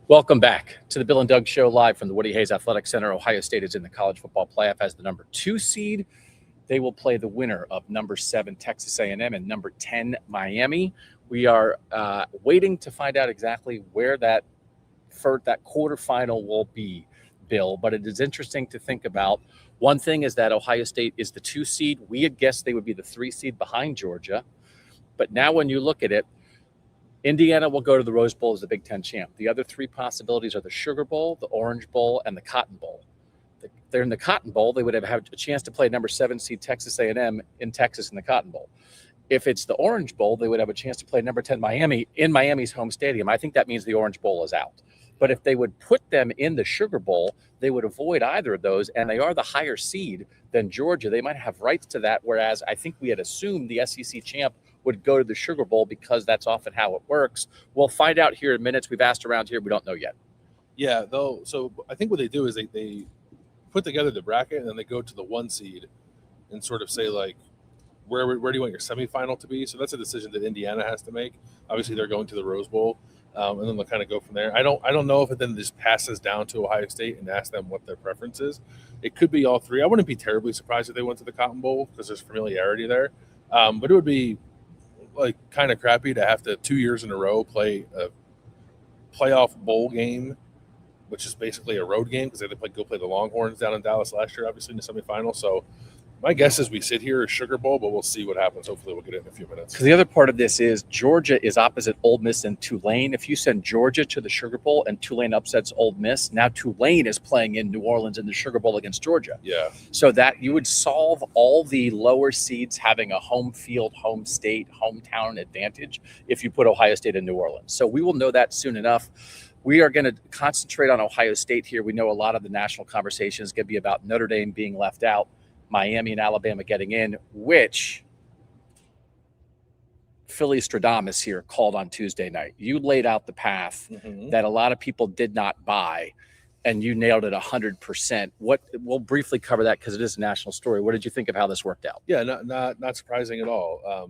Welcome back to the Bill and Doug Show live from the Woody Hayes Athletic Center. Ohio State is in the college football playoff as the number 2 seed. They will play the winner of number 7 Texas A&M and number 10 Miami. We are waiting to find out exactly where that quarterfinal will be, Bill. But it is interesting to think about. One thing is that Ohio State is the 2 seed. We had guessed they would be the 3 seed behind Georgia. But now when you look at it, Indiana will go to the Rose Bowl as the Big Ten champ. The other 3 possibilities are the Sugar Bowl, the Orange Bowl, and the Cotton Bowl. If they're in the Cotton Bowl, they would have a chance to play number 7 seed Texas A&M in Texas in the Cotton Bowl. If it's the Orange Bowl, they would have a chance to play number 10 Miami in Miami's home stadium. I think that means the Orange Bowl is out. But if they would put them in the Sugar Bowl, they would avoid either of those, and they are the higher seed than Georgia. They might have rights to that, whereas I think we had assumed the SEC champ would go to the Sugar Bowl because that's often how it works. We'll find out here in minutes. We've asked around here. We don't know yet. Yeah, though. So I think what they do is they put together the bracket, and then they go to the 1 seed and sort of say, like, where do you want your semifinal to be? So that's a decision that Indiana has to make. Obviously, they're going to the Rose Bowl, and then they'll kind of go from there. I don't know if it then just passes down to Ohio State and ask them what their preference is. It could be all 3. I wouldn't be terribly surprised if they went to the Cotton Bowl because there's familiarity there. But it would be like kind of crappy to have to 2 years in a row play a playoff bowl game, which is basically a road game because they had to go play the Longhorns down in Dallas last year, obviously in the semifinal. So my guess is we sit here as Sugar Bowl, but we'll see what happens. Hopefully we'll get it in a few minutes. Because the other part of this is Georgia is opposite Ole Miss and Tulane. If you send Georgia to the Sugar Bowl and Tulane upsets Ole Miss, now Tulane is playing in New Orleans in the Sugar Bowl against Georgia. Yeah. So that you would solve all the lower seeds having a home field, home state, hometown advantage if you put Ohio State in New Orleans. So we will know that soon enough. We are going to concentrate on Ohio State here. We know a lot of the national conversation is going to be about Notre Dame being left out, Miami and Alabama getting in, which Philly Stradamus here called on Tuesday night. You laid out the path that a lot of people did not buy, and you nailed it 100%. We'll briefly cover that because it is a national story. What did you think of how this worked out? Yeah, not surprising at all.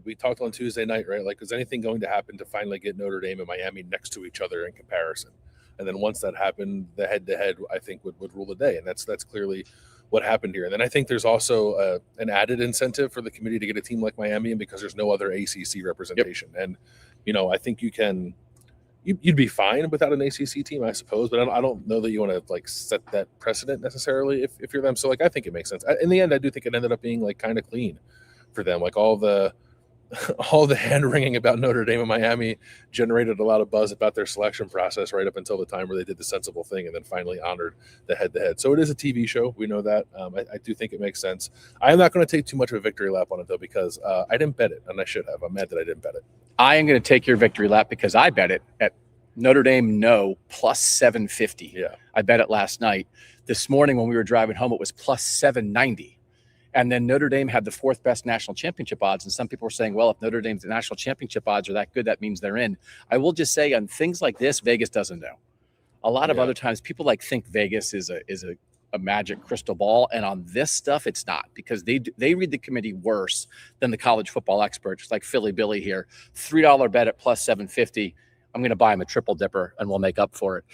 We talked on Tuesday night, right? Like, is anything going to happen to finally get Notre Dame and Miami next to each other in comparison? And then once that happened, the head-to-head, I think, would rule the day, and that's clearly what happened here. And then I think there's also an added incentive for the committee to get a team like Miami, and because there's no other ACC representation. Yep. And, I think you'd be fine without an ACC team, I suppose, but I don't know that you want to set that precedent necessarily if you're them. So I think it makes sense. In the end, I do think it ended up being kind of clean for them. All the hand wringing about Notre Dame and Miami generated a lot of buzz about their selection process right up until the time where they did the sensible thing and then finally honored the head-to-head. So it is a TV show. We know that. I do think it makes sense. I am not going to take too much of a victory lap on it, though, because I didn't bet it, and I should have. I'm mad that I didn't bet it. I am going to take your victory lap because I bet it at Notre Dame no plus 750. Yeah. I bet it last night. This morning when we were driving home, it was plus 790. And then Notre Dame had the 4th best national championship odds. And some people were saying, well, if Notre Dame's national championship odds are that good, that means they're in. I will just say on things like this, Vegas doesn't know. A lot of other times people think Vegas is a magic crystal ball. And on this stuff, it's not, because they read the committee worse than the college football experts, like Philly Billy here. $3 bet at plus 750. I'm going to buy him a triple dipper and we'll make up for it.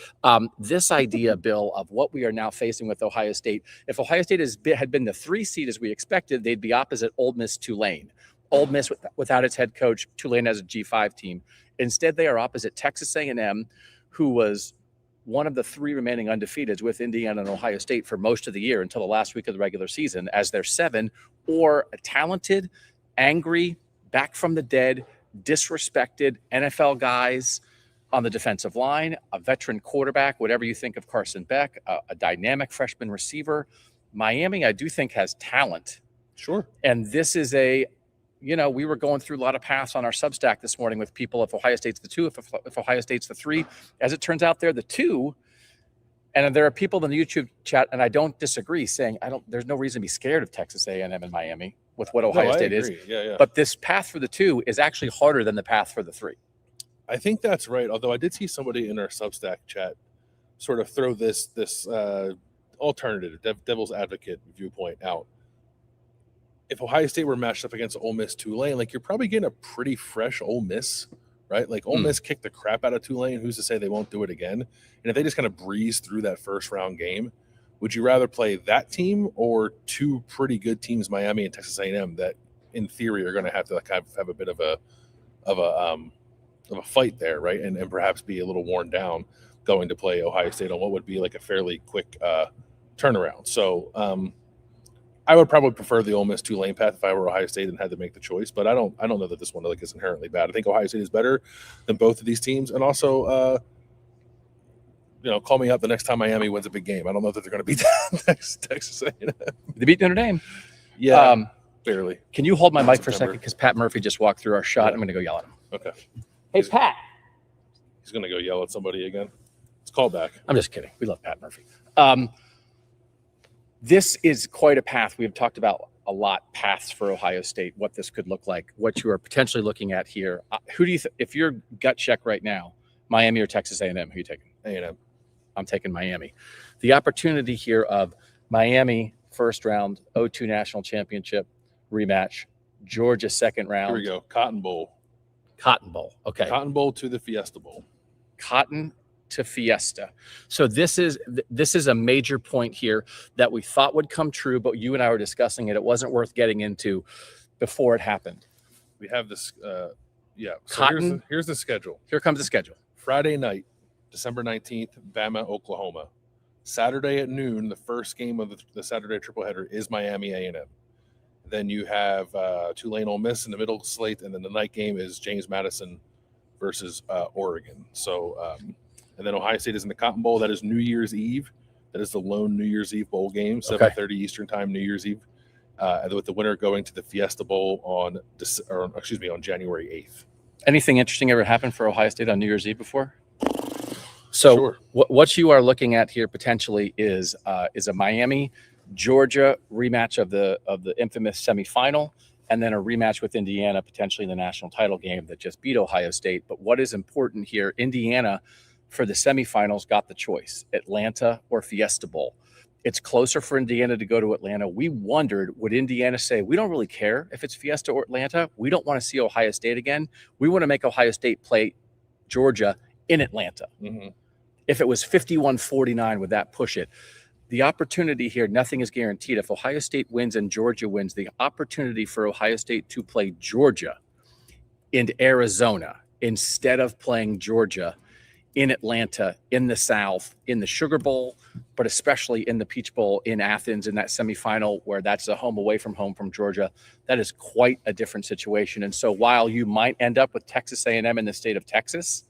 This idea, Bill, of what we are now facing with Ohio State, if Ohio State had been the 3 seed as we expected, they'd be opposite Ole Miss, Tulane. Ole Miss without its head coach, Tulane as a G5 team. Instead, they are opposite Texas A&M, who was one of the 3 remaining undefeateds with Indiana and Ohio State for most of the year until the last week of the regular season, as their 7, or a talented, angry, back from the dead, disrespected NFL guys on the defensive line, a veteran quarterback, whatever you think of Carson Beck, a dynamic freshman receiver. Miami, I do think, has talent. Sure. And this is we were going through a lot of paths on our Substack this morning with people. If Ohio State's the 2, if Ohio State's the 3, as it turns out, they're the 2. And there are people in the YouTube chat, and I don't disagree, saying there's no reason to be scared of Texas A&M and Miami with what Ohio State is. Yeah. But this path for the 2 is actually harder than the path for the 3. I think that's right. Although I did see somebody in our Substack chat sort of throw this alternative, devil's advocate viewpoint out. If Ohio State were matched up against Ole Miss, Tulane, you're probably getting a pretty fresh Ole Miss right? Like Ole Miss kicked the crap out of Tulane. Who's to say they won't do it again? And if they just kind of breeze through that first round game, would you rather play that team or two pretty good teams, Miami and Texas A&M, that in theory are going to have to like have a bit of a fight there, right? And perhaps be a little worn down going to play Ohio State on what would be like a fairly quick turnaround. So I would probably prefer the Ole Miss Tulane path if I were Ohio State and had to make the choice. But I don't know that this one like is inherently bad. I think Ohio State is better than both of these teams, and also call me up the next time Miami wins a big game. I don't know that they're going to beat Texas A&M. They beat Notre Dame. Yeah, barely. Can you hold my mic for a second? Because Pat Murphy just walked through our shot. Yeah. I'm going to go yell at him. Okay. Hey, Pat. He's going to go yell at somebody again. It's called back. I'm just kidding. We love Pat Murphy. This is quite a path. We've talked about a lot, paths for Ohio State, what this could look like, what you are potentially looking at here. Who do you if your gut check right now, Miami or Texas A&M, who are you taking? A&M. I'm taking Miami. The opportunity here of Miami first round, 0-2 national championship rematch, Georgia second round. Here we go. Cotton Bowl. Cotton Bowl. Okay. Cotton Bowl to the Fiesta Bowl. Cotton to Fiesta. So this is a major point here that we thought would come true, but you and I were discussing it. It wasn't worth getting into before it happened. We have this. Yeah. So Cotton. here's the schedule. Here comes the schedule. Friday night, December 19th, Bama, Oklahoma. Saturday at noon, the first game of the Saturday tripleheader is Miami A&M. Then you have Tulane, Ole Miss in the middle slate, and then the night game is James Madison versus Oregon. So, and then Ohio State is in the Cotton Bowl. That is New Year's Eve. That is the lone New Year's Eve bowl game, 7:30 Eastern time, New Year's Eve. And with the winner going to the Fiesta Bowl on January 8th. Anything interesting ever happened for Ohio State on New Year's Eve before? So Sure. what you are looking at here potentially is a Miami Georgia rematch of the infamous semifinal, and then a rematch with Indiana potentially in the national title game that just beat Ohio State. But what is important here, Indiana for the semifinals got the choice, Atlanta or Fiesta Bowl. It's closer for Indiana to go to Atlanta. We wondered, would Indiana say, we don't really care if it's Fiesta or Atlanta. We don't want to see Ohio State again. We want to make Ohio State play Georgia in Atlanta. Mm-hmm. If it was 51-49, would that push it? The opportunity here, nothing is guaranteed. If Ohio State wins and Georgia wins, the opportunity for Ohio State to play Georgia in Arizona instead of playing Georgia in Atlanta, in the South, in the Sugar Bowl, but especially in the Peach Bowl in Athens in that semifinal where that's a home away from home from Georgia, that is quite a different situation. And so while you might end up with Texas A&M in the state of Texas,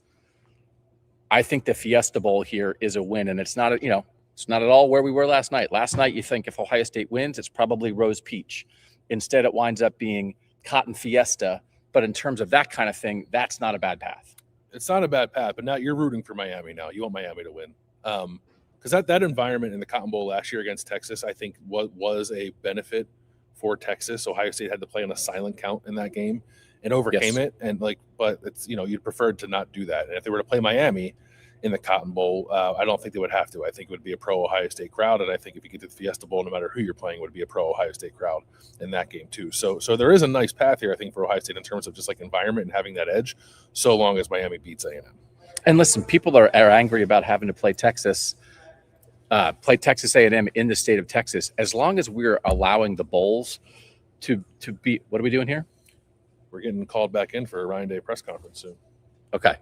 I think the Fiesta Bowl here is a win. And it's not, it's not at all where we were last night. Last night, you think if Ohio State wins, it's probably Rose Peach. Instead, it winds up being Cotton Fiesta. But in terms of that kind of thing, that's not a bad path. It's not a bad path, but now you're rooting for Miami now. You want Miami to win. Because that environment in the Cotton Bowl last year against Texas, I think was a benefit for Texas. Ohio State had to play on a silent count in that game and overcame it. And but it's, you'd prefer to not do that. And if they were to play Miami in the Cotton Bowl, I don't think they would have to. I think it would be a pro-Ohio State crowd, and I think if you get to the Fiesta Bowl, no matter who you're playing, would be a pro-Ohio State crowd in that game too. So there is a nice path here, I think, for Ohio State in terms of just like environment and having that edge, so long as Miami beats A&M. And listen, people are angry about having to play Texas A&M in the state of Texas. As long as we're allowing the bowls to be, what are we doing here? We're getting called back in for a Ryan Day press conference soon. Okay.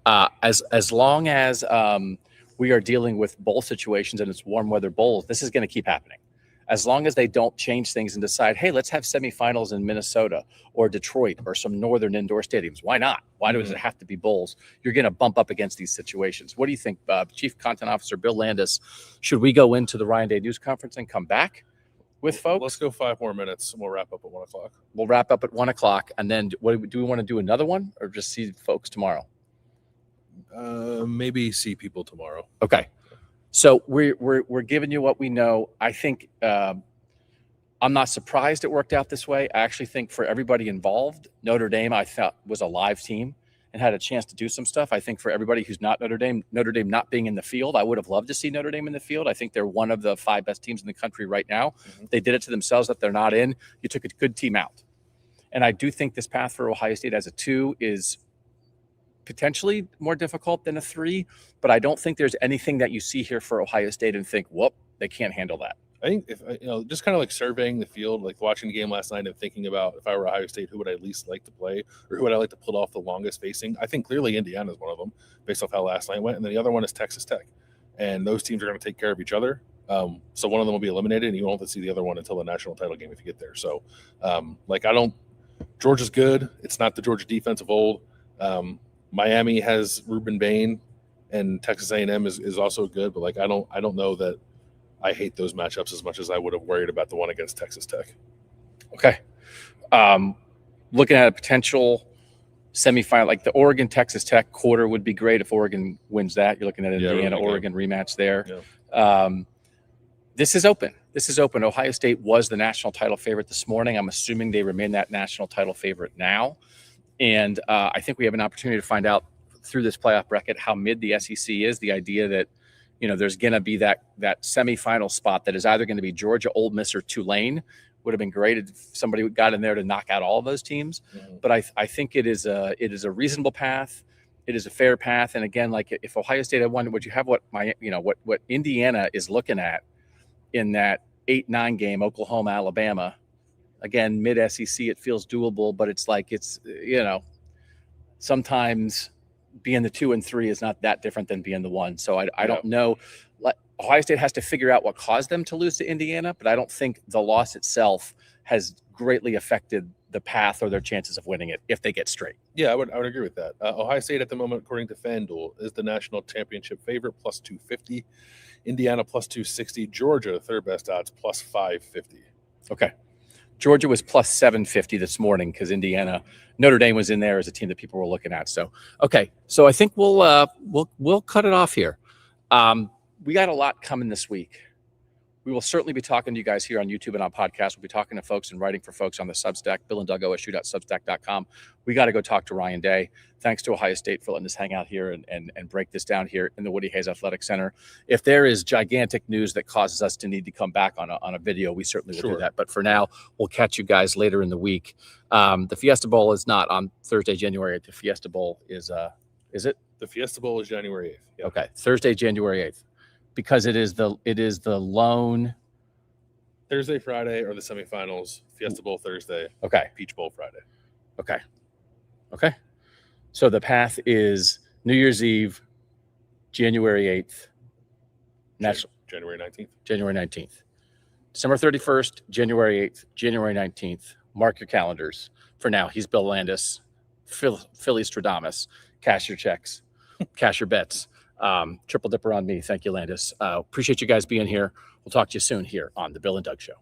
As long as we are dealing with bowl situations and it's warm weather bowls, this is going to keep happening. As long as they don't change things and decide, hey, let's have semifinals in Minnesota or Detroit or some northern indoor stadiums. Why not? Why does it have to be bowls? You're going to bump up against these situations. What do you think, Chief Content Officer Bill Landis? Should we go into the Ryan Day news conference and come back with folks? Let's go 5 more minutes and we'll wrap up at 1 o'clock. We'll wrap up at 1 o'clock. And then do we want to do another one or just see folks tomorrow? Maybe see people tomorrow. Okay. So we're giving you what we know. I think I'm not surprised it worked out this way. I actually think for everybody involved, Notre Dame, I thought was a live team and had a chance to do some stuff. I think for everybody who's not Notre Dame not being in the field, I would have loved to see Notre Dame in the field. I think they're one of the 5 best teams in the country right now. Mm-hmm. They did it to themselves that they're not in. You took a good team out. And I do think this path for Ohio State as a 2 is potentially more difficult than a 3, but I don't think there's anything that you see here for Ohio State and think, whoop, they can't handle that. I think if just kind of like surveying the field, like watching the game last night and thinking about if I were Ohio State, who would I least like to play or who would I like to put off the longest facing? I think clearly Indiana is one of them based off how last night went. And then the other one is Texas Tech. And those teams are going to take care of each other. So one of them will be eliminated and you won't have to see the other one until the national title game if you get there. So Georgia's good. It's not the Georgia defense of old. Miami has Ruben Bain and Texas A&M is also good, but I don't know that I hate those matchups as much as I would have worried about the one against Texas Tech. Okay. Looking at a potential semifinal, like the Oregon-Texas Tech quarter would be great if Oregon wins that. You're looking at an Indiana-Oregon rematch there. Yeah. This is open. Ohio State was the national title favorite this morning. I'm assuming they remain that national title favorite now. And I think we have an opportunity to find out through this playoff bracket how mid the SEC is. The idea that there's going to be that semifinal spot that is either going to be Georgia, Ole Miss, or Tulane. Would have been great if somebody got in there to knock out all of those teams. Mm-hmm. But I think it is a reasonable path. It is a fair path. And again, like if Ohio State had won, would you have what Indiana is looking at in that 8-9 game, Oklahoma, Alabama? Again, mid SEC, it feels doable, but it's sometimes being the 2 and 3 is not that different than being the 1. So I don't know. Ohio State has to figure out what caused them to lose to Indiana, but I don't think the loss itself has greatly affected the path or their chances of winning it if they get straight. Yeah, I would agree with that. Ohio State at the moment, according to FanDuel, is the national championship favorite, plus 250. Indiana, plus 260. Georgia, third best odds, plus 550. Okay. Georgia was plus 750 this morning because Notre Dame was in there as a team that people were looking at. So, okay. So I think we'll cut it off here. We got a lot coming this week. We will certainly be talking to you guys here on YouTube and on podcast. We'll be talking to folks and writing for folks on the Substack, Bill and Doug OSU.substack.com. We got to go talk to Ryan Day. Thanks to Ohio State for letting us hang out here and break this down here in the Woody Hayes Athletic Center. If there is gigantic news that causes us to need to come back on a video, we certainly will do that. But for now, we'll catch you guys later in the week. The Fiesta Bowl is not on Thursday, January 8th. The Fiesta Bowl is it? The Fiesta Bowl is January 8th. Yep. Okay, Thursday, January 8th. Because it is the lone Thursday, Friday are the semifinals. Fiesta Bowl Thursday. Okay. Peach Bowl Friday. Okay. So the path is New Year's Eve, January 8th. January 19th. January 19th. December 31st, January 8th, January 19th. Mark your calendars. For now, he's Bill Landis, Philly Stradamus. Cash your checks. Cash your bets. Triple dipper on me. Thank you, Landis. Appreciate you guys being here. We'll talk to you soon here on The Bill and Doug Show.